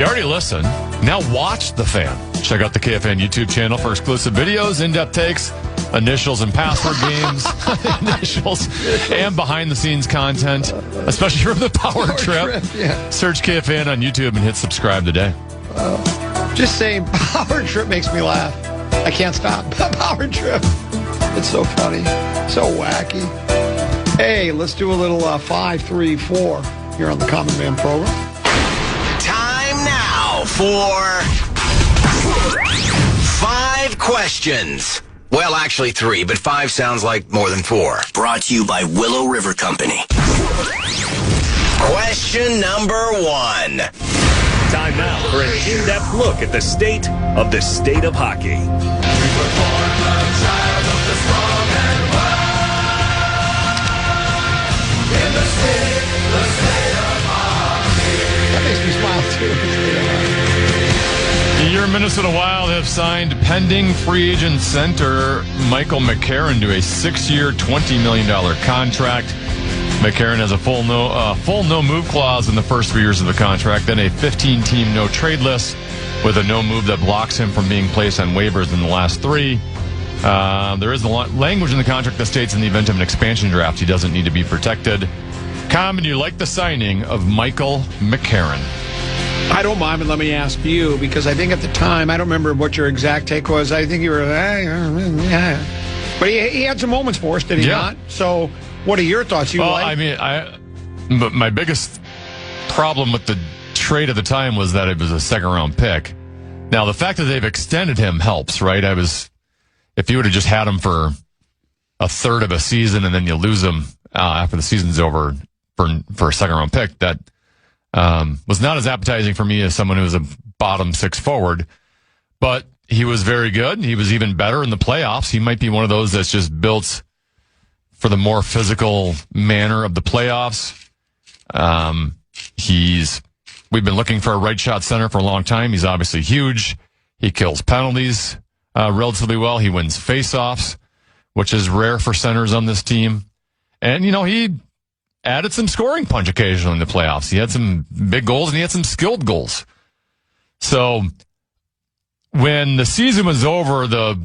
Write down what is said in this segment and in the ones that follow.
You already listened. Now watch The Fan. Check out the KFAN YouTube channel for exclusive videos, in-depth takes, initials and password games, initials, and behind-the-scenes content, especially from the Power Trip. Yeah. Search KFAN on YouTube and hit subscribe today. Just saying, Power Trip makes me laugh. I can't stop. Power Trip. It's so funny. So wacky. Hey, let's do a little 5-3-4 here on the Common Man program. Time now for 5 questions. Well, actually 3, but 5 sounds like more than 4. Brought to you by Willow River Company. Question number 1. Time now for an in-depth look at the state of hockey. That makes me smile, too. Your Minnesota Wild have signed pending free agent center Michael McCarron to a 6-year, $20 million contract. McCarron has a full no-move clause in the first 3 years of the contract, then a 15-team no-trade list with a no-move that blocks him from being placed on waivers in the last 3. There is the language in the contract that states in the event of an expansion draft, he doesn't need to be protected. Common, you like the signing of Michael McCarron? I don't mind, but let me ask you, because I think at the time, I don't remember what your exact take was. I think you were, yeah. But he had some moments for us, did he not? So what are your thoughts? But my biggest problem with the trade at the time was that it was a second-round pick. Now, the fact that they've extended him helps, right? If you would have just had him for a third of a season and then you lose him after the season's over for a second-round pick, that was not as appetizing for me as someone who was a bottom 6 forward. But he was very good. He was even better in the playoffs. He might be one of those that's just built for the more physical manner of the playoffs. We've been looking for a right shot center for a long time. He's obviously huge. He kills penalties relatively well. He wins faceoffs, which is rare for centers on this team. And, he added some scoring punch occasionally in the playoffs. He had some big goals and he had some skilled goals. So when the season was over, the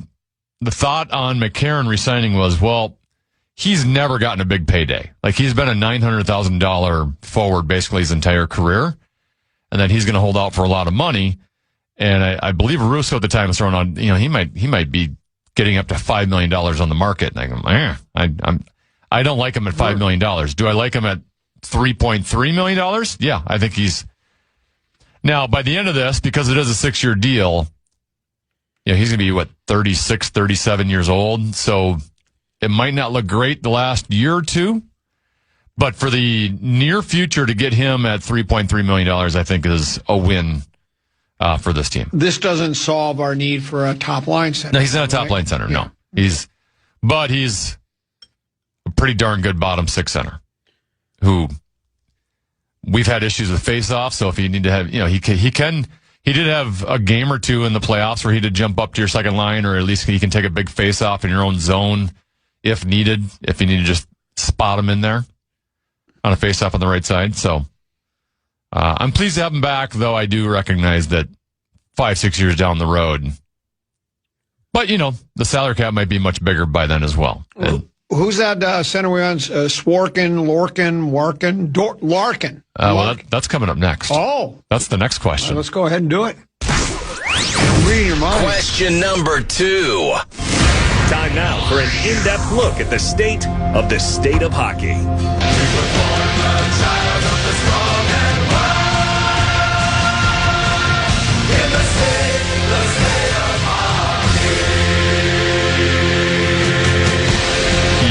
thought on McCarron resigning was, well, he's never gotten a big payday. Like, he's been a $900,000 forward basically his entire career, and then he's going to hold out for a lot of money. And I believe Russo at the time was throwing on, he might be getting up to $5 million on the market. And I go, I don't like him at $5 million. Do I like him at $3.3 million? Yeah, I think he's. Now, by the end of this, because it is a 6-year deal, he's going to be, 36, 37 years old. So it might not look great the last year or two. But for the near future, to get him at $3.3 million, I think is a win for this team. This doesn't solve our need for a top-line center. No, he's not a top-line center, no. He's a pretty darn good bottom 6 center who we've had issues with face-off. So if you need to have, he did have a game or two in the playoffs where he did jump up to your second line, or at least he can take a big face-off in your own zone if needed, if you need to just spot him in there on a face-off on the right side. So I'm pleased to have him back, though I do recognize that 5-6 years down the road. But, the salary cap might be much bigger by then as well. And, who's that center we're on? Larkin? Well, that's coming up next. Oh. That's the next question. Let's go ahead and do it. I'm reading your mind. Question number 2. Time now for an in-depth look at the state of hockey.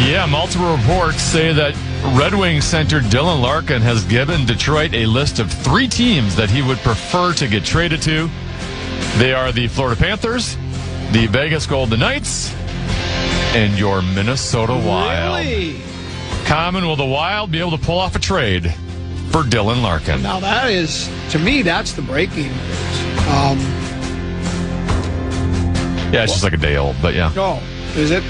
Yeah, multiple reports say that Red Wings center Dylan Larkin has given Detroit a list of 3 teams that he would prefer to get traded to. They are the Florida Panthers, the Vegas Golden Knights, and your Minnesota Wild. Really? Common, will the Wild be able to pull off a trade for Dylan Larkin? Now that is, to me, that's the breaking news. Yeah, it's just like a day old, but yeah. No, is it?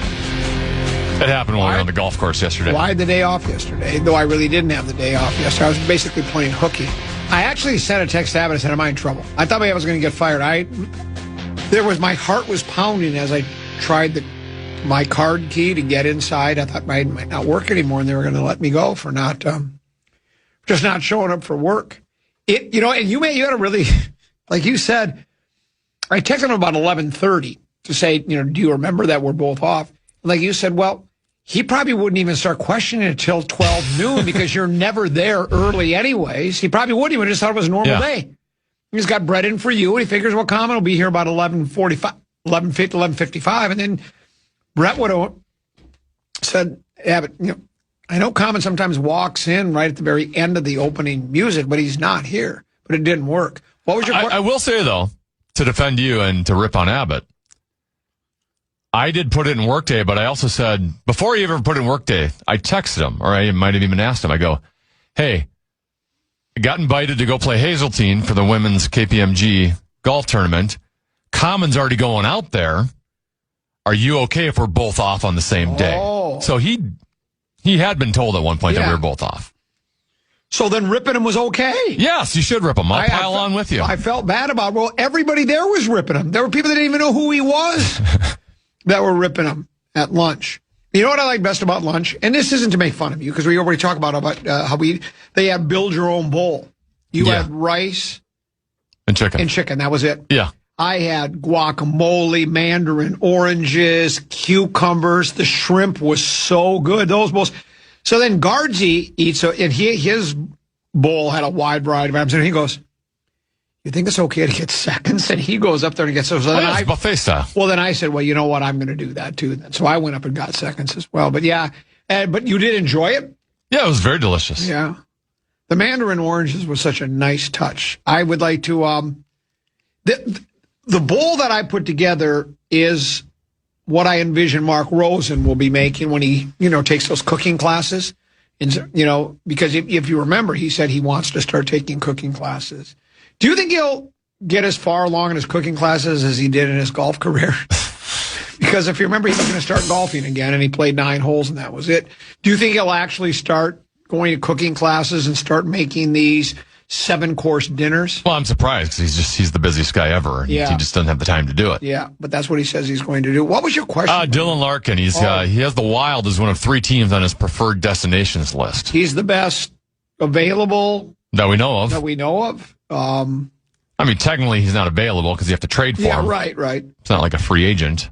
It happened when we were on the golf course yesterday. Why the day off yesterday? Though I really didn't have the day off yesterday. I was basically playing hooky. I actually sent a text to Abbott and said, am I in trouble? I thought maybe I was going to get fired. My heart was pounding as I tried my card key to get inside. I thought mine might not work anymore, and they were going to let me go for not just not showing up for work. And you had a really, like you said, I texted him about 11:30 to say, do you remember that we're both off? And like you said, well, he probably wouldn't even start questioning it until 12 noon because you're never there early anyways. He probably wouldn't even just thought it was a normal day. He's got bread in for you, and he figures, well, Common will be here about 11:45, 11:55, and then Brett would have said, Abbott, I know Common sometimes walks in right at the very end of the opening music, but he's not here. But it didn't work. What was your question? I will say, though, to defend you and to rip on Abbott, I did put it in Workday, but I also said, before he ever put it in Workday, I texted him, or I might have even asked him. I go, hey, I got invited to go play Hazeltine for the women's KPMG golf tournament. Common's already going out there. Are you okay if we're both off on the same day? So he had been told at one point that we were both off. So then ripping him was okay. Yes, you should rip him. I'll pile on with you. I felt bad about it. Well, everybody there was ripping him. There were people that didn't even know who he was that were ripping him at lunch. You know what I like best about lunch? And this isn't to make fun of you, because we already talked about how they have build your own bowl. You had rice and chicken. That was it. Yeah. I had guacamole, mandarin oranges, cucumbers. The shrimp was so good. Those bowls. So then Guardsy eats, and his bowl had a wide variety of items. And he goes, you think it's okay to get seconds? And he goes up there and gets those. It's buffet style. Well, then I said, well, you know what? I'm going to do that too. Then. So I went up and got seconds as well. But yeah, but you did enjoy it? Yeah, it was very delicious. Yeah. The mandarin oranges was such a nice touch. I would like to, the bowl that I put together is what I envision Mark Rosen will be making when he, takes those cooking classes. And, because if you remember, he said he wants to start taking cooking classes. Do you think he'll get as far along in his cooking classes as he did in his golf career? Because if you remember, he was going to start golfing again, and he played 9 holes, and that was it. Do you think he'll actually start going to cooking classes and start making these 7-course dinners? Well, I'm surprised because he's the busiest guy ever. Yeah. He just doesn't have the time to do it. Yeah, but that's what he says he's going to do. What was your question? Dylan Larkin. He has the Wild as one of 3 teams on his preferred destinations list. He's the best available that we know of. I mean, technically he's not available because you have to trade for him. Yeah, right. It's not like a free agent.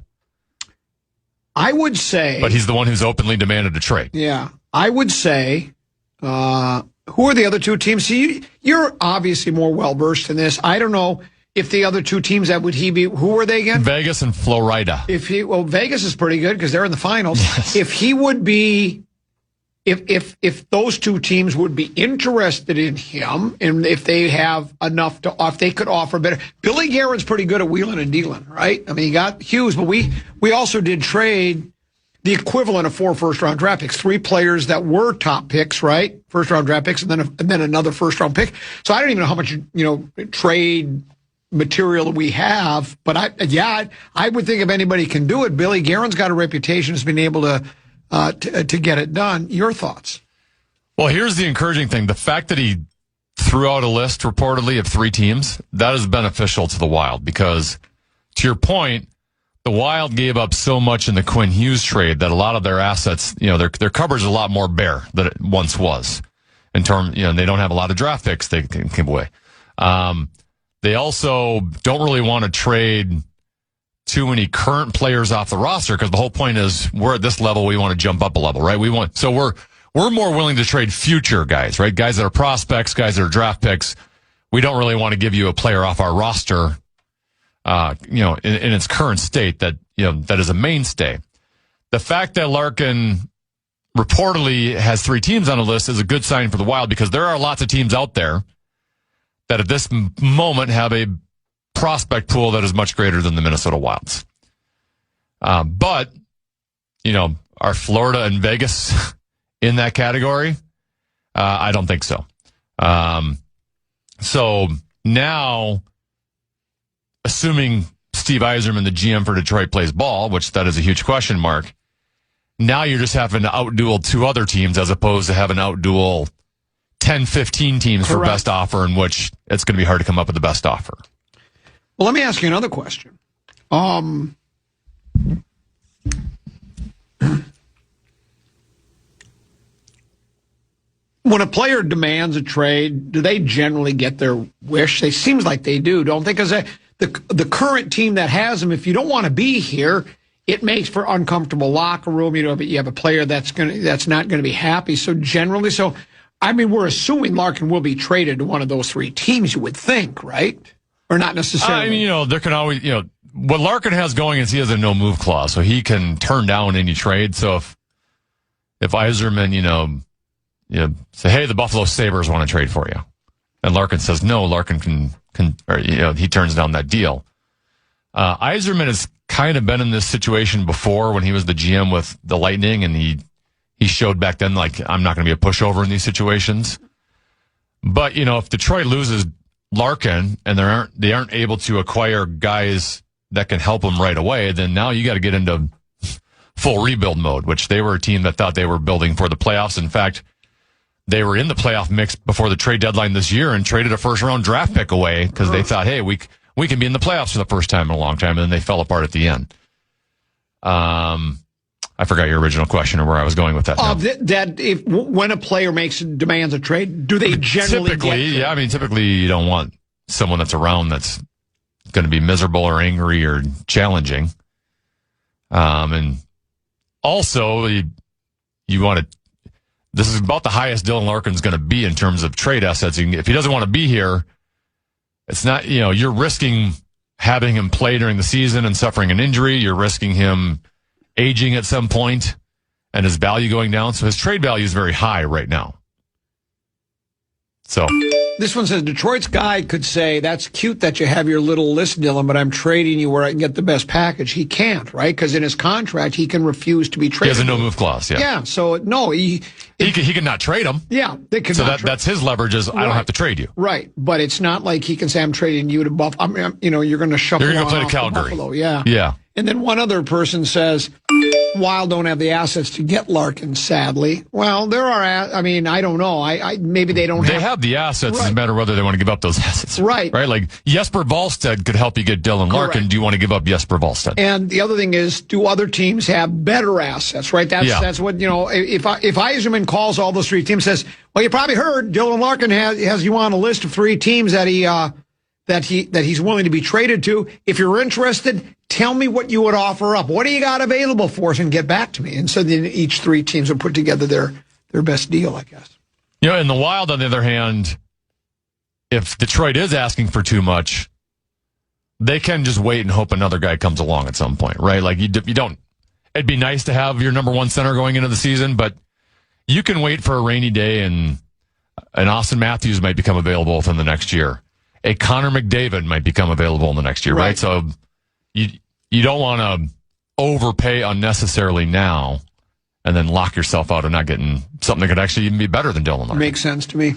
I would say. But he's the one who's openly demanded a trade. Yeah, I would say. Who are the other 2 teams? See, you're obviously more well-versed in this. I don't know if the other 2 teams that would he be, who were they again? Vegas and Florida. Vegas is pretty good because they're in the finals. Yes. If he would be, if those 2 teams would be interested in him, and if they have enough if they could offer better. Billy Guerin's pretty good at wheeling and dealing, right? I mean, he got Hughes, but we also did trade the equivalent of 4 first-round draft picks, 3 players that were top picks, right? First-round draft picks, and then another first-round pick. So I don't even know how much trade material we have, but I would think if anybody can do it, Billy Guerin's got a reputation as being able to get it done. Your thoughts? Well, here's the encouraging thing: the fact that he threw out a list reportedly of 3 teams, that is beneficial to the Wild because, to your point, the Wild gave up so much in the Quinn Hughes trade that a lot of their assets, their coverage is a lot more bare than it once was. In terms, they don't have a lot of draft picks they can give away. They also don't really want to trade too many current players off the roster because the whole point is we're at this level, we want to jump up a level, right? We're more willing to trade future guys, right? Guys that are prospects, guys that are draft picks. We don't really want to give you a player off our roster. In its current state that is a mainstay. The fact that Larkin reportedly has 3 teams on the list is a good sign for the Wild because there are lots of teams out there that at this moment have a prospect pool that is much greater than the Minnesota Wild's. But, are Florida and Vegas in that category? I don't think so. So now, assuming Steve Yzerman, the GM for Detroit, plays ball, which that is a huge question mark, now you're just having to outduel 2 other teams as opposed to having to outduel 10, 15 teams for best offer, in which it's going to be hard to come up with the best offer. Well, let me ask you another question. When a player demands a trade, do they generally get their wish? It seems like they do, don't they? Because the current team that has them, if you don't want to be here, it makes for uncomfortable locker room. You have a player that's not going to be happy. So generally, we're assuming Larkin will be traded to one of those three teams. You would think, right? Or not necessarily. There can always, what Larkin has going is he has a no move clause, so he can turn down any trade. So if Yzerman, say, hey, the Buffalo Sabres want to trade for you, and Larkin says no, Larkin can he turns down that deal. Yzerman has kind of been in this situation before when he was the GM with the Lightning, and he showed back then, like, I'm not going to be a pushover in these situations. But, if Detroit loses Larkin and they aren't able to acquire guys that can help them right away, then now you got to get into full rebuild mode, which they were a team that thought they were building for the playoffs. In fact, they were in the playoff mix before the trade deadline this year and traded a first-round draft pick away because they thought, hey, we can be in the playoffs for the first time in a long time, and then they fell apart at the end. I forgot your original question or where I was going with that. When a player demands a trade, do they generally typically you don't want someone that's around that's going to be miserable or angry or challenging. And also you want to. This is about the highest Dylan Larkin's going to be in terms of trade assets. If he doesn't want to be here, it's not, you're risking having him play during the season and suffering an injury. You're risking him aging at some point and his value going down. So his trade value is very high right now. So this one says Detroit's guy could say, that's cute that you have your little list, Dylan, but I'm trading you where I can get the best package. He can't, right? Because in his contract, he can refuse to be traded. He has a no-move clause, yeah. Yeah, so no, he can not trade him. Yeah, they can. So that's his leverage is, I don't have to trade you. Right, but it's not like he can say, I'm trading you to Buffalo. You're going to shuffle. You're going to play to Calgary. Buffalo, yeah. Yeah. And then one other person says, Wild don't have the assets to get Larkin, sadly. Well, there are, I don't know. Maybe they don't have. They have the assets. Right. It doesn't matter whether they want to give up those assets. Right. Right? Like Jesper Wallstedt could help you get Dylan Larkin. Correct. Do you want to give up Jesper Wallstedt? And the other thing is, do other teams have better assets, right? That's what, if Yzerman calls all those three teams, says, well, you probably heard Dylan Larkin has you on a list of three teams that he's willing to be traded to. If you're interested, tell me what you would offer up. What do you got available for us, and get back to me? And so then each three teams will put together their best deal, I guess. In the Wild, on the other hand, if Detroit is asking for too much, they can just wait and hope another guy comes along at some point, right? Like you don't. It'd be nice to have your number one center going into the season, but you can wait for a rainy day, and Austin Matthews might become available within the next year. A Connor McDavid might become available in the next year, right? So you don't want to overpay unnecessarily now and then lock yourself out of not getting something that could actually even be better than Dylan Larkin. Makes sense to me.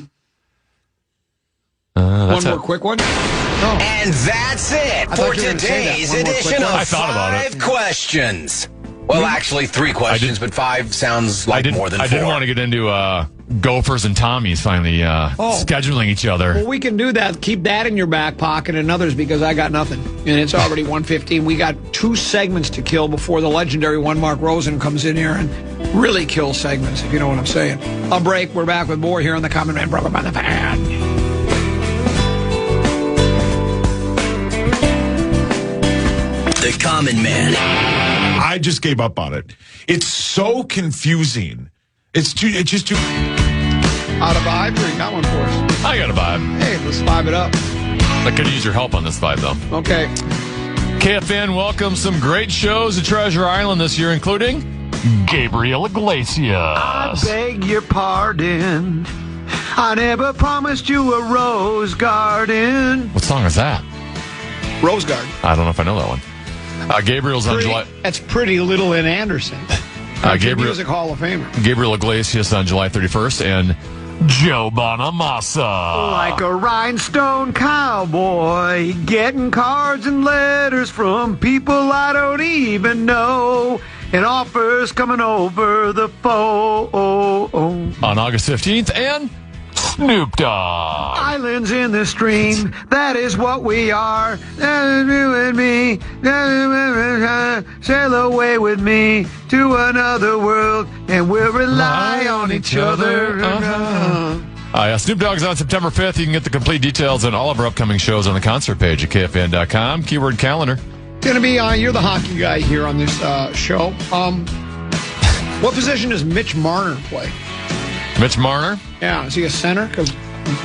One more quick one. Oh. And that's it for today's edition of 5 Questions. Well, actually, 3 questions, but 5 sounds like more than 4. I didn't want to get into Gophers and Tommies finally scheduling each other. Well, we can do that. Keep that in your back pocket and others, because I got nothing. And it's already 1:15. We got 2 segments to kill before the legendary one Mark Rosen comes in here and really kills segments, if you know what I'm saying. A break. We're back with more here on the Common Man, brought by the Fan. The Common Man. I just gave up on it. It's so confusing. It's just too. Out of vibe, or you got one for us? I got a vibe. Hey, let's vibe it up. I could use your help on this vibe, though. Okay. KFAN welcomes some great shows to Treasure Island this year, including Gabriel Iglesias. I beg your pardon. I never promised you a rose garden. What song is that? Rose Garden. I don't know if I know that one. Gabriel's on July. That's Pretty Little in Anderson. Gabriel, Music Hall of Famer. Gabriel Iglesias on July 31st, and Joe Bonamassa. Like a rhinestone cowboy, getting cards and letters from people I don't even know, and offers coming over the phone. On August 15th, and Snoop Dogg. Islands in the stream, that is what we are. You and me, sail away with me to another world, and we'll rely on each other. Snoop Dogg's on September 5th. You can get the complete details on all of our upcoming shows on the concert page at KFAN.com. Keyword calendar. It's going to be, you're the hockey guy here on this show. What position does Mitch Marner play? Mitch Marner? Yeah, is he a center? Because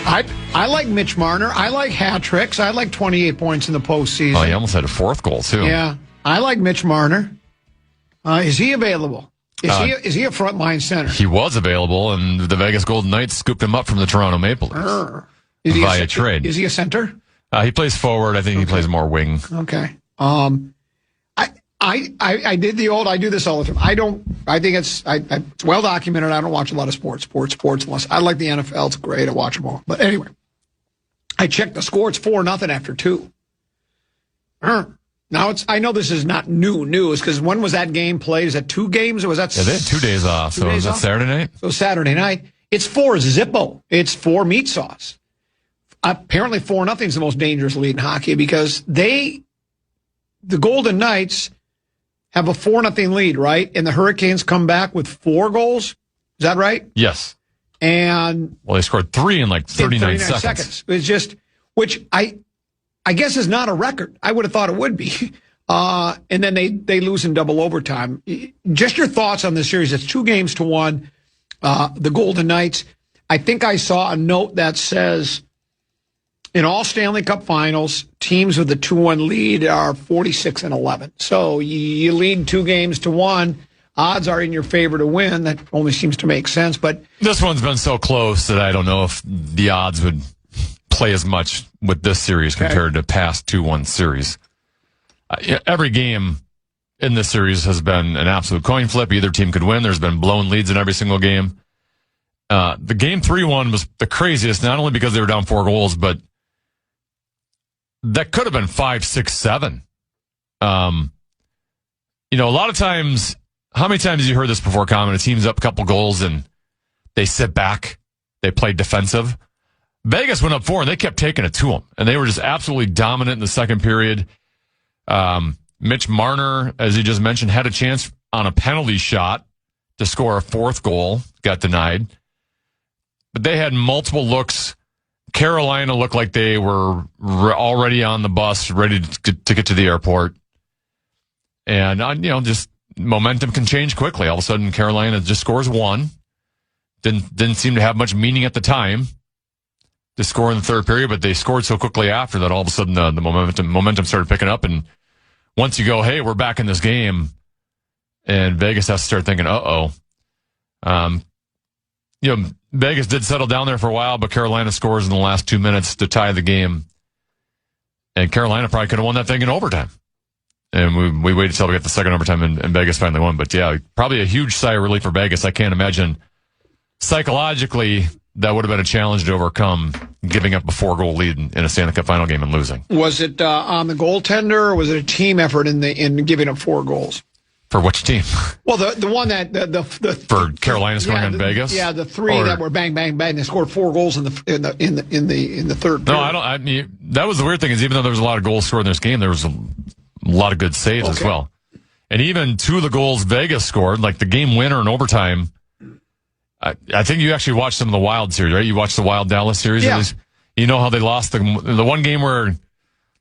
I like Mitch Marner. I like hat tricks. I like 28 points in the postseason. Oh, he almost had a fourth goal, too. Yeah, I like Mitch Marner. Is he available? Is he a frontline center? He was available, and the Vegas Golden Knights scooped him up from the Toronto Maple Leafs via trade. Is he a center? He plays forward. I think he plays more wing. Okay. I did the old. I do this all the time. I think it's well documented. I don't watch a lot of sports unless I like the NFL. It's great. I watch them all. But anyway, I checked the score. It's 4-0 after 2. Now I know this is not new news because when was that game played? Is that 2 games or was that? Yeah, they had 2 days off. So was that Saturday night? So Saturday night. It's 4 Zippo. It's 4 meat sauce. Apparently 4-0 is the most dangerous lead in hockey because the Golden Knights have a 4-0 lead, right? And the Hurricanes come back with 4 goals. Is that right? Yes. And they scored 3 in like 39 seconds. It's just, which I guess is not a record. I would have thought it would be. And then they lose in double overtime. Just your thoughts on this series. It's 2-1. The Golden Knights. I think I saw a note that says in all Stanley Cup finals, teams with a 2-1 lead are 46-11. So you lead 2-1. Odds are in your favor to win. That only seems to make sense. But this one's been so close that I don't know if the odds would play as much with this series compared to past 2-1 series. Every game in this series has been an absolute coin flip. Either team could win. There's been blown leads in every single game. The game 3-1 was the craziest, not only because they were down 4 goals, but that could have been 5, 6, 7. A lot of times, how many times have you heard this before, Colin? A team's up a couple goals and they sit back. They play defensive. Vegas went up 4 and they kept taking it to them. And they were just absolutely dominant in the second period. Mitch Marner, as you just mentioned, had a chance on a penalty shot to score a 4th goal. Got denied. But they had multiple looks. Carolina looked like they were already on the bus, ready to get to the airport. And, just momentum can change quickly. All of a sudden, Carolina just scores 1. Didn't seem to have much meaning at the time to score in the third period, but they scored so quickly after that all of a sudden the momentum started picking up. And once you go, hey, we're back in this game, and Vegas has to start thinking, Vegas did settle down there for a while, but Carolina scores in the last 2 minutes to tie the game. And Carolina probably could have won that thing in overtime. And we waited until we got the second overtime, and Vegas finally won. But yeah, probably a huge sigh of relief for Vegas. I can't imagine psychologically that would have been a challenge to overcome, giving up a 4-goal lead in a Stanley Cup final game and losing. Was it on the goaltender, or was it a team effort in giving up 4 goals? For which team? Well, the one that the for Carolina scoring on Vegas. Yeah, the 3 that were bang bang bang. They scored 4 goals in the third period. No, I mean, that was the weird thing is even though there was a lot of goals scored in this game, there was a lot of good saves as well. And even 2 of the goals Vegas scored, like the game winner in overtime. I think you actually watched some of the Wild series, right? You watched the Wild Dallas series. Yeah. You know how they lost the one game where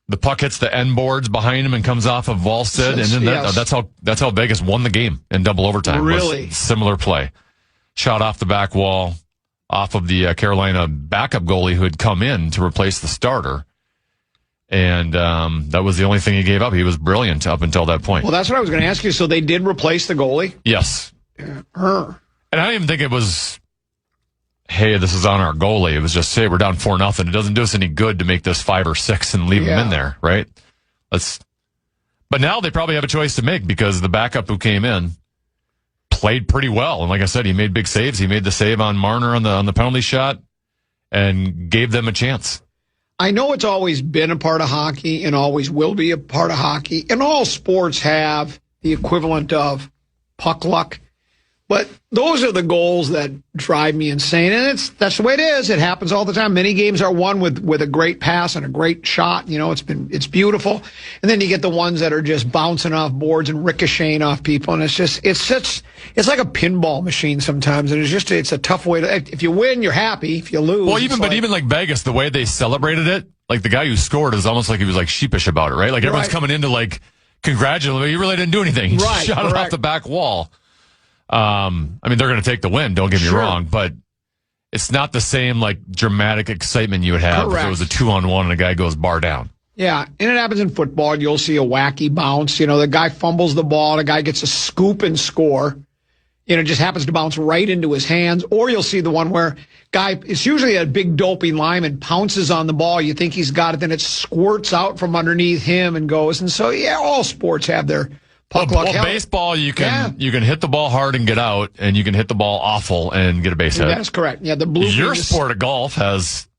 the puck hits the end boards behind him and comes off of Wallstead, and then that's how Vegas won the game in double overtime. Really? Similar play. Shot off the back wall, off of the Carolina backup goalie who had come in to replace the starter. And that was the only thing he gave up. He was brilliant up until that point. Well, that's what I was going to ask you. So they did replace the goalie? Yes. Yeah. And I didn't even think it was, hey, this is on our goalie. It was just, hey, we're down 4-0. It doesn't do us any good to make this 5 or 6 and leave him in there, right? But now they probably have a choice to make because the backup who came in played pretty well. And like I said, he made big saves. He made the save on Marner on the penalty shot and gave them a chance. I know it's always been a part of hockey and always will be a part of hockey. And all sports have the equivalent of puck luck. But those are the goals that drive me insane, and that's the way it is. It happens all the time. Many games are won with a great pass and a great shot. It's beautiful, and then you get the ones that are just bouncing off boards and ricocheting off people, and it's like a pinball machine sometimes, and it's a tough way to. If you win, you're happy. If you lose, well, even like Vegas, the way they celebrated it, like the guy who scored is almost like he was like sheepish about it, right? Like everyone's coming in to like congratulate him. He really didn't do anything. He just shot it off the back wall. I mean, they're going to take the win, don't get me wrong, but it's not the same, like, dramatic excitement you would have if it was a 2-on-1 and a guy goes bar down. Yeah, and it happens in football. You'll see a wacky bounce. The guy fumbles the ball, the guy gets a scoop and score. It just happens to bounce right into his hands. Or you'll see the one where it's usually a big doping lineman pounces on the ball. You think he's got it, then it squirts out from underneath him and goes. And so, all sports have their puck luck. Well, baseball, you can hit the ball hard and get out, and you can hit the ball awful and get a base hit. That's correct. Yeah, the blue. Your sport of golf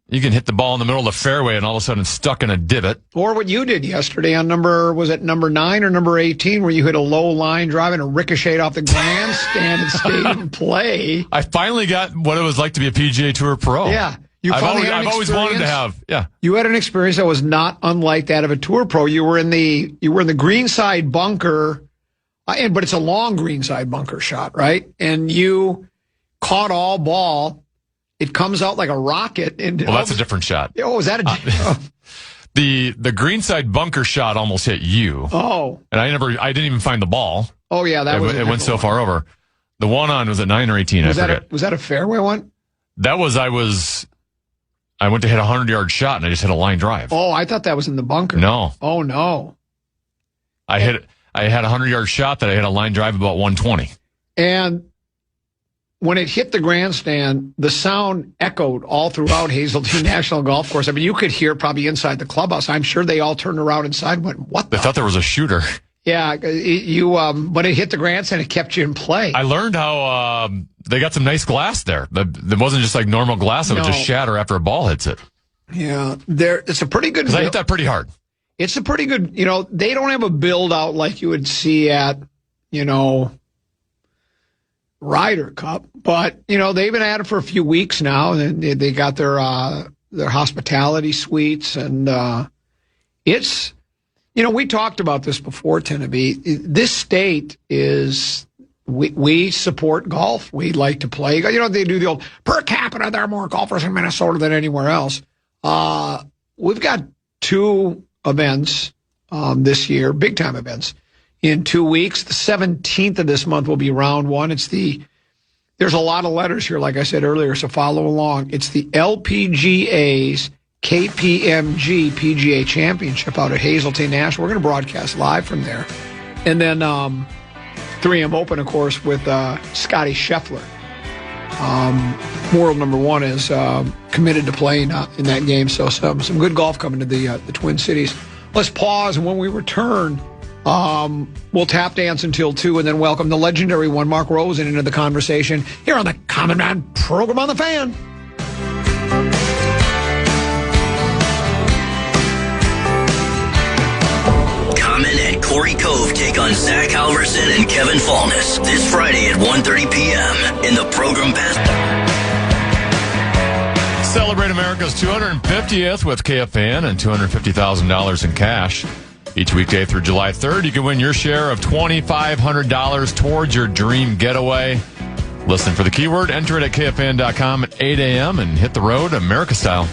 you can hit the ball in the middle of the fairway and all of a sudden it's stuck in a divot. Or what you did yesterday on number 9 or number 18, where you hit a low line drive and a ricochet off the grandstand and stayed in play. I finally got what it was like to be a PGA Tour pro. Yeah. I've always wanted to have. Yeah. You had an experience that was not unlike that of a tour pro. You were in the greenside bunker, but it's a long greenside bunker shot, right? And you caught all ball. It comes out like a rocket. And that's a different shot. Oh, is that the greenside bunker shot almost hit you. Oh. And I didn't even find the ball. Oh yeah, it went so far over. The one on was at 9 or 18. I forget. Was that a fairway one? That was I went to hit a 100-yard shot, and I just hit a line drive. Oh, I thought that was in the bunker. No. Oh, no. I had a 100-yard shot that I hit a line drive about 120. And when it hit the grandstand, the sound echoed all throughout Hazeltine National Golf Course. I mean, you could hear probably inside the clubhouse. I'm sure they all turned around inside and went, what the? They thought there was a shooter. Yeah, but it hit the grandstand, it kept you in play. I learned how they got some nice glass there. It wasn't just like normal glass; it would just shatter after a ball hits it. Yeah, it's a pretty good. I hit that pretty hard. It's a pretty good. They don't have a build out like you would see at, Ryder Cup, but they've been at it for a few weeks now, and they got their hospitality suites, and it's. We talked about this before, Tennessee. This state is, we support golf. We like to play. They do the old per capita, there are more golfers in Minnesota than anywhere else. We've got 2 events this year, big time events, in 2 weeks. The 17th of this month will be round 1. There's a lot of letters here, like I said earlier, so follow along. It's the LPGA's KPMG PGA Championship out at Hazeltine National. We're going to broadcast live from there. And then 3M Open, of course, with Scotty Scheffler. World number 1 is committed to playing in that game. So some good golf coming to the Twin Cities. Let's pause, and when we return, we'll tap dance until 2 and then welcome the legendary one, Mark Rosen, into the conversation here on the Common Man program on the Fan. Corey Cove take on Zach Halverson and Kevin Fallness this Friday at 1:30 p.m. in the program pass. Celebrate America's 250th with KFAN and $250,000 in cash. Each weekday through July 3rd, you can win your share of $2,500 towards your dream getaway. Listen for the keyword, enter it at KFAN.com at 8 a.m. and hit the road America style.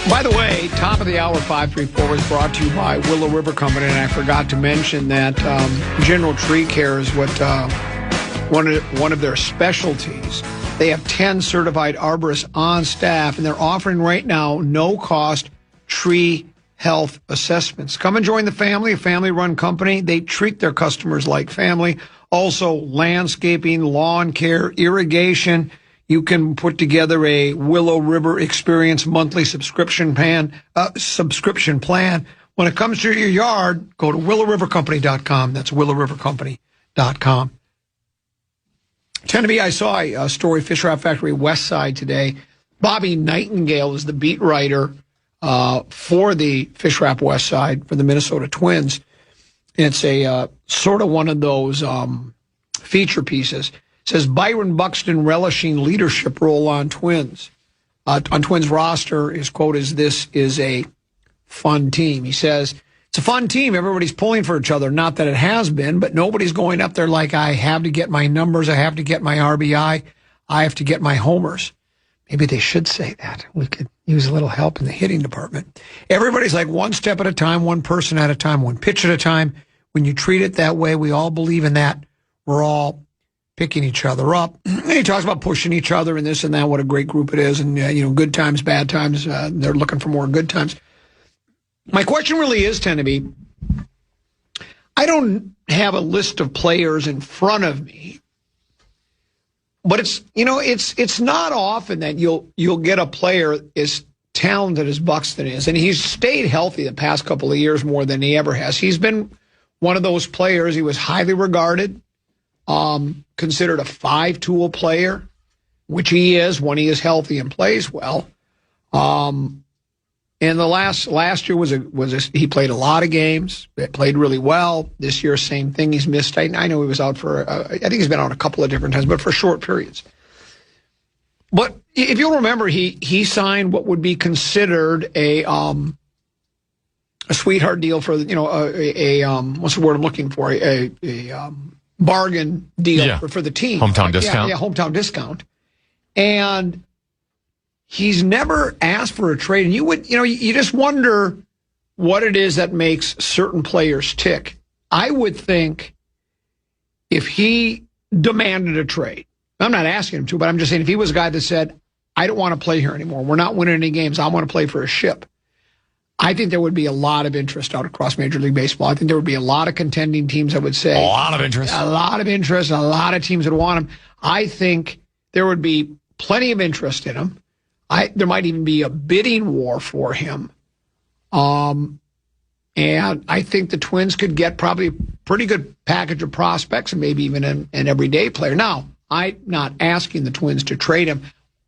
By the way, top of the hour 534 was brought to you by Willow River Company, and I forgot to mention that General Tree Care is what one of their specialties. They have 10 certified arborists on staff, and they're offering right now no-cost tree health assessments. Come and join the family, a family-run company. They treat their customers like family. Also, landscaping, lawn care, irrigation. You can put together a Willow River Experience monthly subscription plan. When it comes to your yard, go to willowrivercompany.com. That's willowrivercompany.com. Tennessee, I saw a story, Fish Wrap Factory West Side today. Bobby Nightingale is the beat writer for the Fish Wrap West Side for the Minnesota Twins. It's a sort of one of those feature pieces. Says Byron Buxton relishing leadership role on Twins. On Twins roster, his quote is, "This is a fun team." He says, "It's a fun team. Everybody's pulling for each other. Not that it has been, but nobody's going up there like, I have to get my numbers. I have to get my RBI. I have to get my homers." Maybe they should say that. We could use a little help in the hitting department. Everybody's like one step at a time, one person at a time, one pitch at a time. When you treat it that way, we all believe in that. We're all picking each other up. And he talks about pushing each other and this and that, what a great group it is. And, good times, bad times, they're looking for more good times. My question really is, Tenneby, I don't have a list of players in front of me, but it's not often that you'll get a player as talented as Buxton is. And he's stayed healthy the past couple of years more than he ever has. He's been one of those players. He was highly regarded. Considered a 5-tool player, which he is when he is healthy and plays well. And the last year he played a lot of games, played really well. This year, same thing. He's missed. I know he was out for, I think he's been out a couple of different times, but for short periods. But if you'll remember, he signed what would be considered a sweetheart deal for, what's the word I'm looking for? A bargain deal for the team. Hometown discount. Yeah, hometown discount. And he's never asked for a trade. And you just wonder what it is that makes certain players tick. I would think if he demanded a trade, I'm not asking him to, but I'm just saying if he was a guy that said, I don't want to play here anymore, we're not winning any games, I want to play for a ship, I think there would be a lot of interest out across Major League Baseball. I think there would be a lot of contending teams that would say. A lot of interest. A lot of interest. A lot of teams that want him. I think there would be plenty of interest in him. There might even be a bidding war for him. And I think the Twins could get probably a pretty good package of prospects and maybe even an everyday player. Now, I'm not asking the Twins to trade him.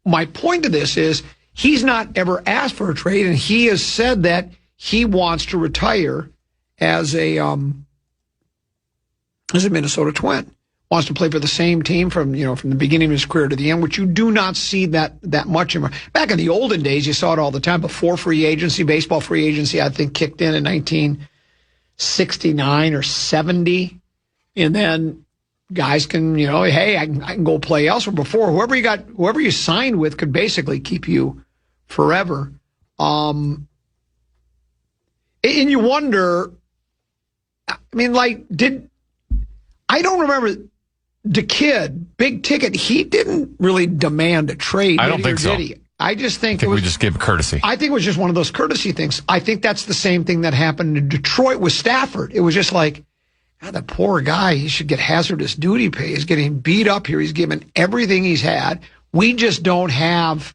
My point to this is, he's not ever asked for a trade, and he has said that he wants to retire as a Minnesota Twin. Wants to play for the same team from the beginning of his career to the end, which you do not see that much anymore. Back in the olden days, you saw it all the time. Before free agency, baseball free agency, I think kicked in 1969 or 70, and then guys can, hey, I can go play elsewhere. Before, whoever you signed with could basically keep you forever. And you wonder, I don't remember the kid, big ticket, he didn't really demand a trade. I don't think so. Did he? I think we just gave courtesy. I think it was just one of those courtesy things. I think that's the same thing that happened in Detroit with Stafford. It was just like, God, that poor guy, he should get hazardous duty pay. He's getting beat up here. He's given everything he's had. We just don't have.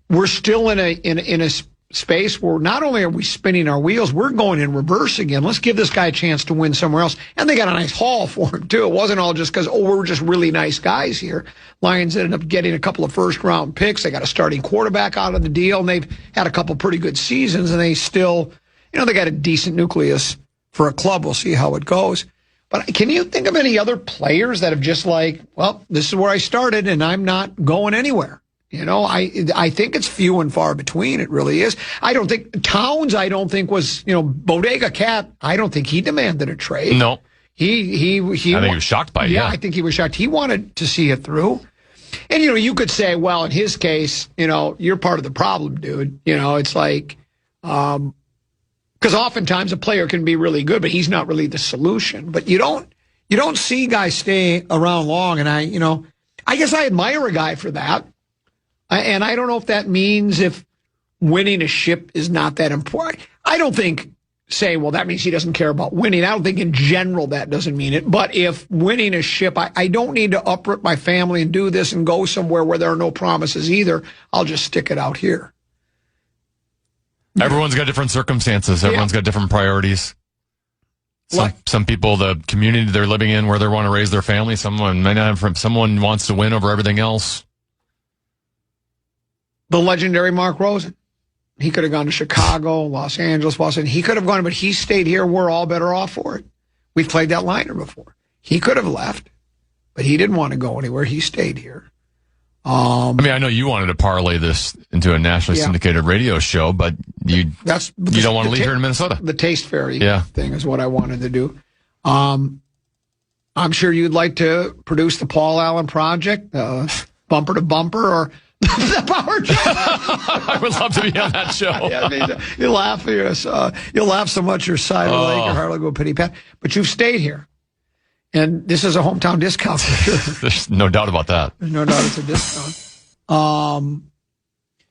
We're still in a space where not only are we spinning our wheels, we're going in reverse again. Let's give this guy a chance to win somewhere else. And they got a nice haul for him, too. It wasn't all just because, we're just really nice guys here. Lions ended up getting a couple of first-round picks. They got a starting quarterback out of the deal, and they've had a couple pretty good seasons, and they still, they got a decent nucleus for a club. We'll see how it goes. But can you think of any other players that have just this is where I started, and I'm not going anywhere? I think it's few and far between. It really is. I don't think Towns, was, Bodega Cat. I don't think he demanded a trade. No. I think he was shocked by it. Yeah, I think he was shocked. He wanted to see it through. And, you could say, well, in his case, you're part of the problem, dude. It's like, because oftentimes a player can be really good, but he's not really the solution. But you don't see guys stay around long. And I guess I admire a guy for that. And I don't know if that means if winning a ship is not that important. I don't think that means he doesn't care about winning. I don't think in general that doesn't mean it. But if winning a ship, I don't need to uproot my family and do this and go somewhere where there are no promises either. I'll just stick it out here. Everyone's got different circumstances. Everyone's got different priorities. Some people, the community they're living in, where they want to raise their family, someone wants to win over everything else. The legendary Mark Rosen. He could have gone to Chicago, Los Angeles, Boston. He could have gone, but he stayed here. We're all better off for it. We've played that liner before. He could have left, but he didn't want to go anywhere. He stayed here. I know you wanted to parlay this into a nationally syndicated radio show, but you don't want to leave here in Minnesota. The Taste Fairy thing is what I wanted to do. I'm sure you'd like to produce the Paul Allen Project, Bumper to Bumper, or the Power Show. I would love to be on that show. You'll laugh so much your side of the leg, your heart will go pitty pat. But you've stayed here. And this is a hometown discount for sure. There's no doubt about that. There's no doubt it's a discount.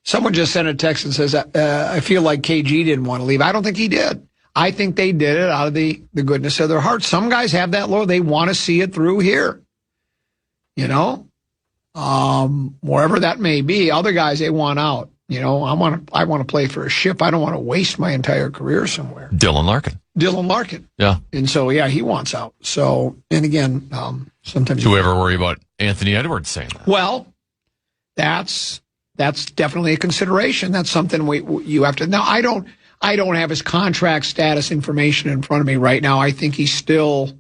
Someone just sent a text and says, I feel like KG didn't want to leave. I don't think he did. I think they did it out of the goodness of their hearts. Some guys have that low. They want to see it through here. Wherever that may be. Other guys, they want out. I want to play for a ship. I don't want to waste my entire career somewhere. Dylan Larkin. Yeah. And so, he wants out. So, and again, sometimes. Do we ever worry about Anthony Edwards saying that? Well, that's definitely a consideration. That's something you have to. Now, I don't have his contract status information in front of me right now. I think he's still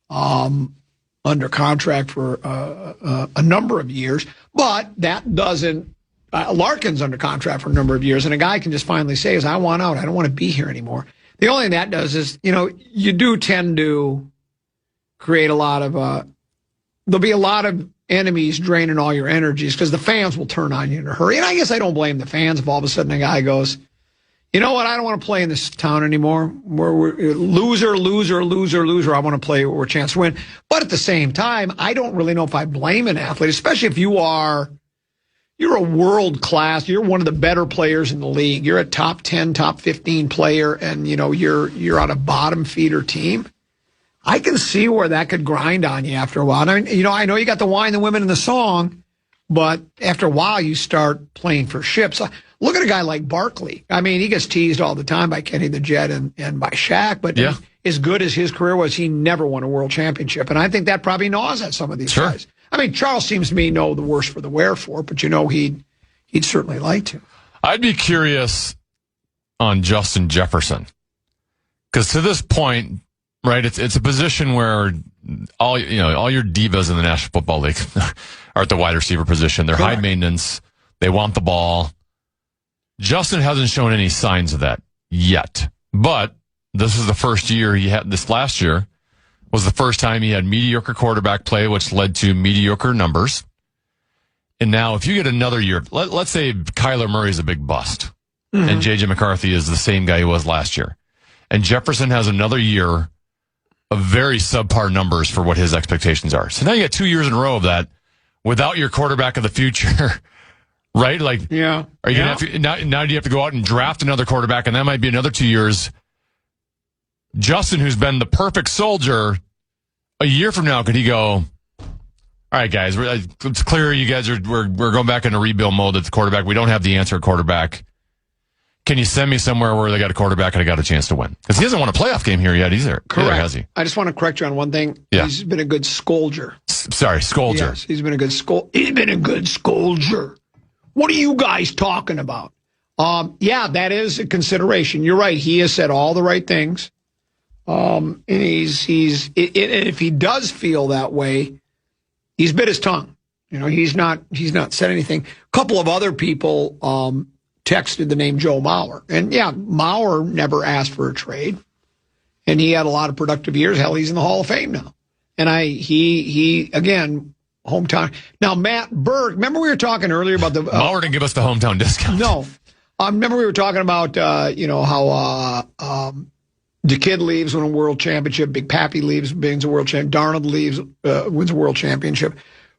under contract for a number of years, but that doesn't. Larkin's under contract for a number of years, and a guy can just finally say, I want out. I don't want to be here anymore. The only thing that does is, you do tend to create a lot of, there'll be a lot of enemies draining all your energies because the fans will turn on you in a hurry. And I guess I don't blame the fans if all of a sudden a guy goes, you know what, I don't want to play in this town anymore. We're loser. I want to play where we're a chance to win. But at the same time, I don't really know if I blame an athlete, especially if you're a world class. You're one of the better players in the league. You're a top 10, top 15 player, and you're on a bottom feeder team. I can see where that could grind on you after a while. I know you got the wine, the women, and the song, but after a while you start playing for ships. Look at a guy like Barkley. He gets teased all the time by Kenny the Jet and by Shaq, but as good as his career was, he never won a world championship, and I think that probably gnaws at some of these guys. Charles seems to me know the worse for the wear for it, but he'd certainly like to. I'd be curious on Justin Jefferson, because to this point, right, it's a position where all your divas in the National Football League are at the wide receiver position. They're high maintenance. They want the ball. Justin hasn't shown any signs of that yet, but this is the first year he had. This last year was the first time he had mediocre quarterback play, which led to mediocre numbers. And now if you get another year, let's say Kyler Murray's a big bust, and J.J. McCarthy is the same guy he was last year, and Jefferson has another year of very subpar numbers for what his expectations are. So now you got 2 years in a row of that without your quarterback of the future, right? Are you going to have to, now do you have to go out and draft another quarterback, and that might be another 2 years. Justin, who's been the perfect soldier, a year from now, could he go, all right, guys, it's clear you guys we're going back into rebuild mode at the quarterback. We don't have the answer at quarterback. Can you send me somewhere where they got a quarterback and I got a chance to win? Because he hasn't won a playoff game here yet either. Correct. Has he? I just want to correct you on one thing. Yeah. He's been a good scolger. Scolger. Yes, he's been a good scolger. What are you guys talking about? That is a consideration. You're right. He has said all the right things. And if he does feel that way, he's bit his tongue. He's not said anything. A couple of other people texted the name Joe Mauer, and Mauer never asked for a trade, and he had a lot of productive years. Hell, he's in the Hall of Fame now, and he again hometown. Now Matt Burke, remember we were talking earlier about the Mauer didn't give us the hometown discount. No, remember we were talking about how. The kid leaves, wins a world championship. Big Pappy leaves, wins a world championship. Darnold leaves, wins a world championship.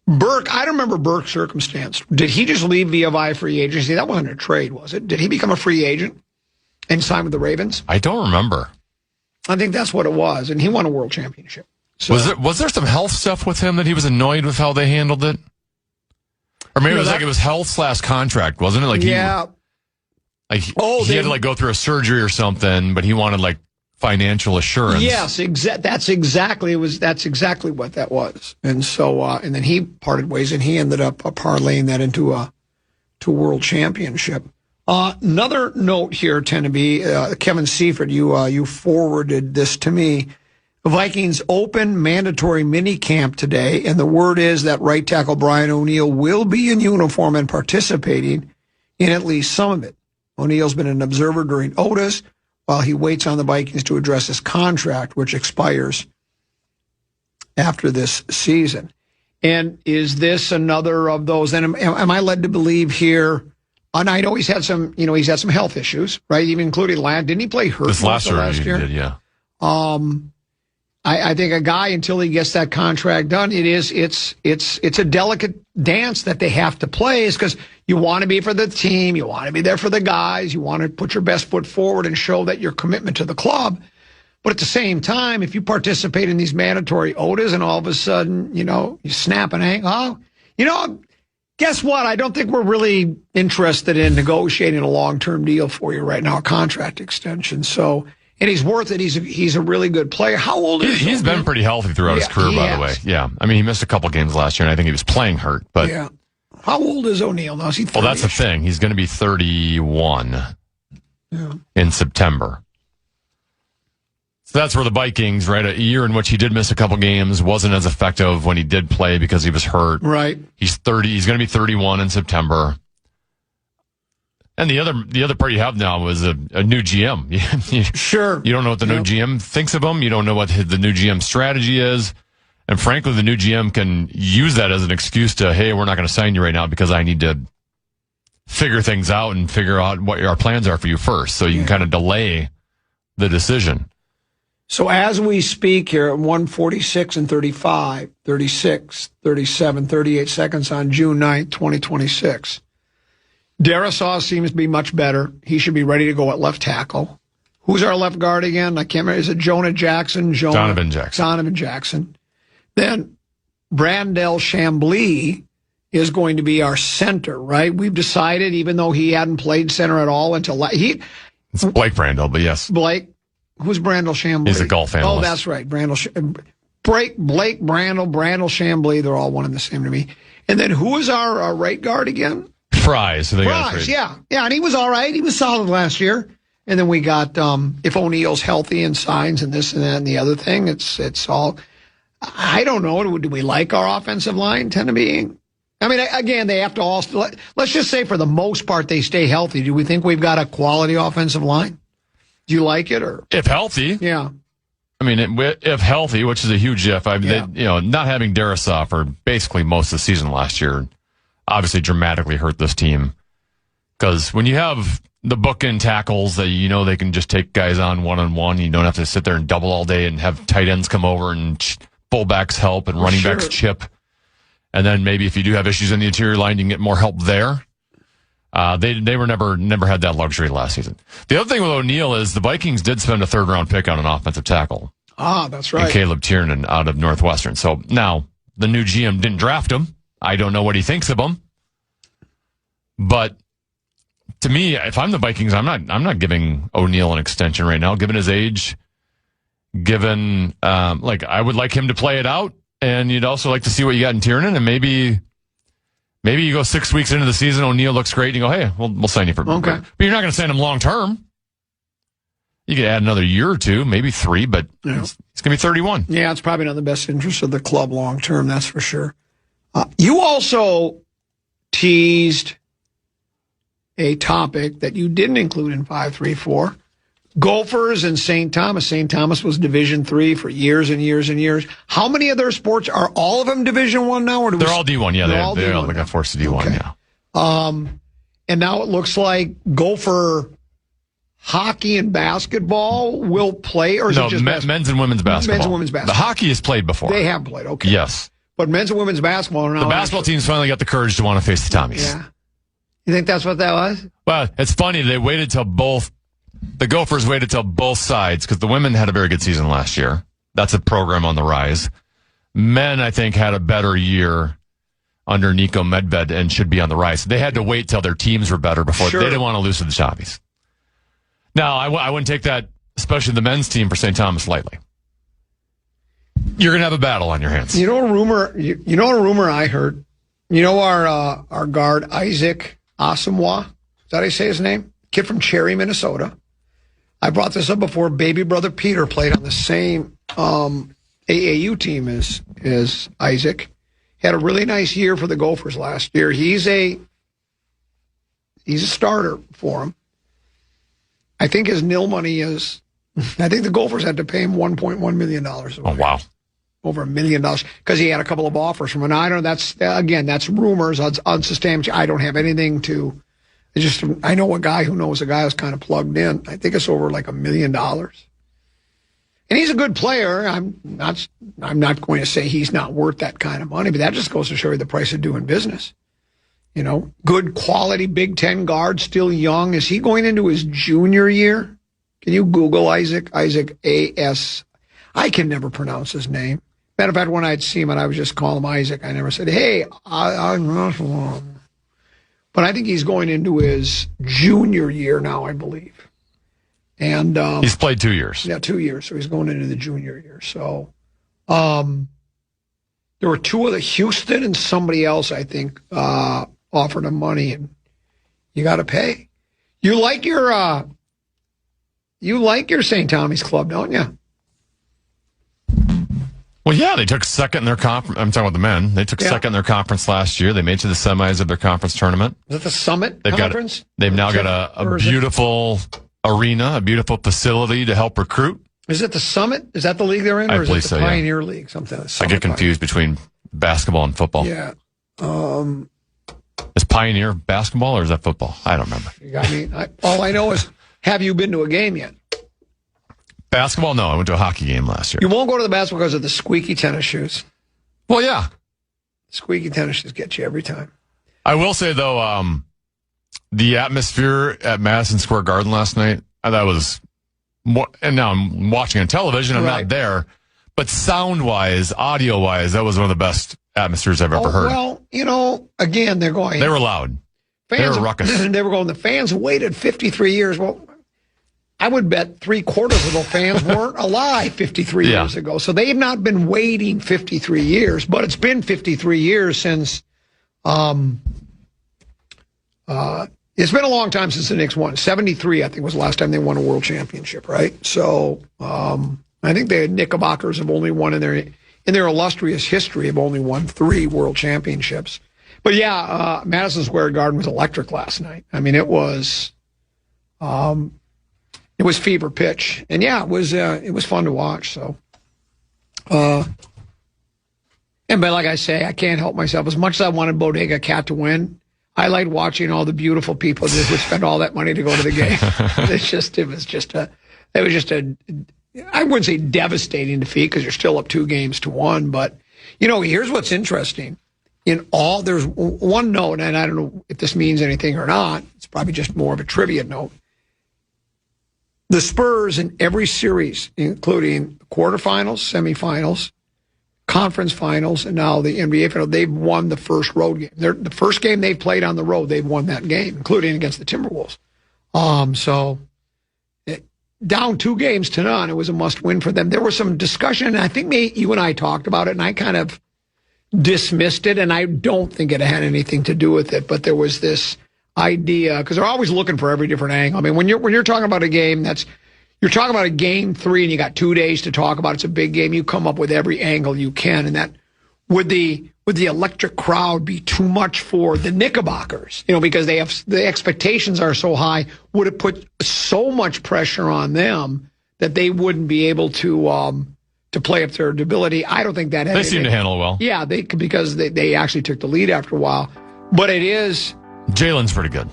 Burke, I don't remember Burke's circumstance. Did he just leave via free agency? That wasn't a trade, was it? Did he become a free agent and sign with the Ravens? I don't remember. I think that's what it was, and he won a world championship. So, was there some health stuff with him that he was annoyed with how they handled it? Or maybe it was health/contract, wasn't it? He had to go through a surgery or something, but he wanted financial assurance. Yes, that's exactly what that was. And so, and then he parted ways, and he ended up parlaying that into a world championship. Another note here, Kevin Seifert, you forwarded this to me. The Vikings open mandatory mini camp today, and the word is that right tackle Brian O'Neill will be in uniform and participating in at least some of it. O'Neill's been an observer during Otis while he waits on the Vikings to address his contract, which expires after this season. And is this another of those? And am I led to believe here? And I know he's had some health issues, right? Even including didn't he play hurt this last year? Did, yeah. I think a guy, until he gets that contract done, it's a delicate dance that they have to play, is because you want to be for the team, you want to be there for the guys, you want to put your best foot forward and show that your commitment to the club. But at the same time, if you participate in these mandatory OTAs and all of a sudden, you snap and hang, guess what? I don't think we're really interested in negotiating a long-term deal for you right now, a contract extension. So. And he's worth it. He's a really good player. How old is he? He's been pretty healthy throughout his career, by the way. Yeah. I mean, he missed a couple games last year, and I think he was playing hurt. But yeah. How old is O'Neill now? Is he 30? Well, that's the thing. He's going to be 31 in September. So that's where the Vikings, right, a year in which he did miss a couple games, wasn't as effective when he did play because he was hurt. Right. He's 30. He's going to be 31 in September. And the other part you have now is a new GM. Sure. You don't know what the new GM thinks of him. You don't know what the new GM strategy is. And frankly, the new GM can use that as an excuse to, hey, we're not going to sign you right now because I need to figure things out and figure out what our plans are for you first. So you can kind of delay the decision. So as we speak here at 1:46 and 35, 36, 37, 38 seconds on June 9th, 2026. Darisaw seems to be much better. He should be ready to go at left tackle. Who's our left guard again? I can't remember. Is it Jonah Jackson? Donovan Jackson. Donovan Jackson. Then Brandel Chambly is going to be our center, right? We've decided, even though he hadn't played center at all until it's Blake Brandel, but yes. Blake. Who's Brandel Chambly? He's a golf analyst. Oh, that's right. Blake Brandel, Brandel Chambly. They're all one and the same to me. And then who is our right guard again? Fries. Fries, yeah. Yeah, and he was all right. He was solid last year. And then we got, if O'Neill's healthy and signs and this and that and the other thing, it's all, I don't know. Do we like our offensive line tend to be? I mean, again, they have to all, let's just say for the most part, they stay healthy. Do we think we've got a quality offensive line? Do you like it? Or if healthy? Yeah. I mean, if healthy, which is a huge if. Not having Darisaw for basically most of the season last year obviously dramatically hurt this team. Because when you have the bookend tackles that they can just take guys on one-on-one, you don't have to sit there and double all day and have tight ends come over and fullbacks help and running backs chip. And then maybe if you do have issues in the interior line, you can get more help there. They were never had that luxury last season. The other thing with O'Neill is the Vikings did spend a third-round pick on an offensive tackle. Ah, that's right. And Caleb Tiernan out of Northwestern. So now the new GM didn't draft him. I don't know what he thinks of him. But to me, if I'm the Vikings, I'm not giving O'Neill an extension right now, given his age, given I would like him to play it out, and you'd also like to see what you got in Tiernan, and maybe you go 6 weeks into the season, O'Neill looks great, and you go, hey, we'll sign you for okay. But you're not going to sign him long term. You could add another year or two, maybe 3, but he's going to be 31. Yeah, it's probably not in the best interest of the club long term, that's for sure. You also teased a topic that you didn't include in 534. Gophers and St. Thomas. St. Thomas was Division III for years and years and years. How many of their sports are all of them Division I now? Or they're all D1, yeah. They all got forced to D1, okay. Yeah. And now it looks like Gopher hockey and basketball will play, or is it just men's and women's basketball? Men's and women's basketball. The hockey has played before. They have played, okay. Yes. But men's and women's basketball are now. The basketball team's finally got the courage to want to face the Tommies. Yeah. You think that's what that was? Well, it's funny. They waited till the Gophers waited till both sides, because the women had a very good season last year. That's a program on the rise. Men, I think, had a better year under Nico Medved and should be on the rise. They had to wait till their teams were better before. Sure. They didn't want to lose to the Tommies. Now, I wouldn't take that, especially the men's team for St. Thomas, lightly. You're going to have a battle on your hands. You know a rumor? You know a rumor I heard? You know our guard, Isaac Asamoah? Is that how you say his name? Kid from Cherry, Minnesota. I brought this up before. Baby brother Peter played on the same AAU team is Isaac. Had a really nice year for the Gophers last year. He's a starter for him. I think his nil money is, I think the Gophers had to pay him $1.1 million. Oh, wow. Over $1 million because he had a couple of offers from an. I don't know. That's rumors, unsubstantiated. I don't have anything to. It's just I know a guy who knows a guy who's kind of plugged in. I think it's over like $1 million, and he's a good player. I'm not going to say he's not worth that kind of money, but that just goes to show you the price of doing business. You know, good quality Big Ten guard, still young. Is he going into his junior year? Can you Google Isaac A.S.? I can never pronounce his name. Matter of fact, when I'd see him and I would just call him Isaac, I never said, hey, I'm not wrong. But I think he's going into his junior year now, I believe. And he's played 2 years. Yeah, 2 years. So he's going into the junior year. So there were two of the Houston and somebody else, I think, offered him money, and you got to pay. You like your St. Tommy's club, don't you? Well, yeah, they took second in their conference. I'm talking about the men. They took second in their conference last year. They made it to the semis of their conference tournament. Is it the Summit Conference? They've now got a beautiful arena, a beautiful facility to help recruit. Is it the Summit? Is that the league they're in, or is it the Pioneer League? Something. I get confused between basketball and football. Yeah. Is Pioneer basketball or is that football? I don't remember. You got me. All I know is, have you been to a game yet? Basketball? No, I went to a hockey game last year. You won't go to the basketball because of the squeaky tennis shoes. Well, yeah. Squeaky tennis shoes get you every time. I will say, though, the atmosphere at Madison Square Garden last night, that was more, and now I'm watching on television, I'm not there, but sound-wise, audio-wise, that was one of the best atmospheres I've ever heard. Well, you know, again, they were loud. Fans, they were ruckus. They were going, the fans waited 53 years. Well, I would bet 3/4 of the fans weren't alive 53 years ago. So they have not been waiting 53 years, but it's been 53 years since, it's been a long time since the Knicks won. 73, I think, was the last time they won a world championship, right? So, I think the Knickerbockers have only won in their illustrious history, have only won 3 world championships. But yeah, Madison Square Garden was electric last night. I mean, it was fever pitch, and yeah, it was fun to watch. So, but like I say, I can't help myself. As much as I wanted Bodega Cat to win, I liked watching all the beautiful people that would spend all that money to go to the game. It was just a I wouldn't say devastating defeat because you're still up 2-1, but you know, here's what's interesting. There's one note, and I don't know if this means anything or not. It's probably just more of a trivia note. The Spurs in every series, including quarterfinals, semifinals, conference finals, and now the NBA final, they've won the first road game. The first game they've played on the road, they've won that game, including against the Timberwolves. Down 2-0, it was a must-win for them. There was some discussion, and I think you and I talked about it, and I kind of dismissed it, and I don't think it had anything to do with it, but there was this idea, because they're always looking for every different angle. I mean, when you're talking about a game you're talking about a game 3 and you got 2 days to talk about, it's a big game, you come up with every angle you can, and that would the electric crowd be too much for the Knickerbockers? You know, because the expectations are so high, would it put so much pressure on them that they wouldn't be able to play up their ability? I don't think that they seem to handle it well. Yeah, because they actually took the lead after a while. But it is, Jalen's pretty good.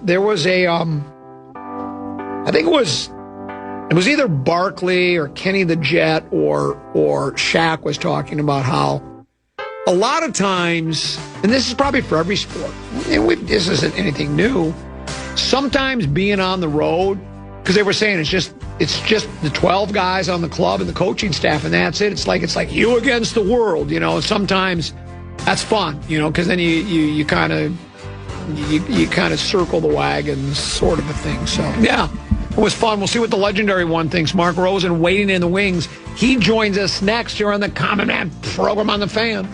There was a, I think it was either Barkley or Kenny the Jet or Shaq was talking about how a lot of times, and this is probably for every sport, and this isn't anything new, sometimes being on the road, because they were saying it's just the 12 guys on the club and the coaching staff, and that's it. It's like you against the world, you know. Sometimes that's fun, you know, because then you kind of circle the wagons, sort of a thing. So yeah, it was fun. We'll see what the legendary one thinks. Mark Rosen waiting in the wings. He joins us next here on the Common Man program on the Fan.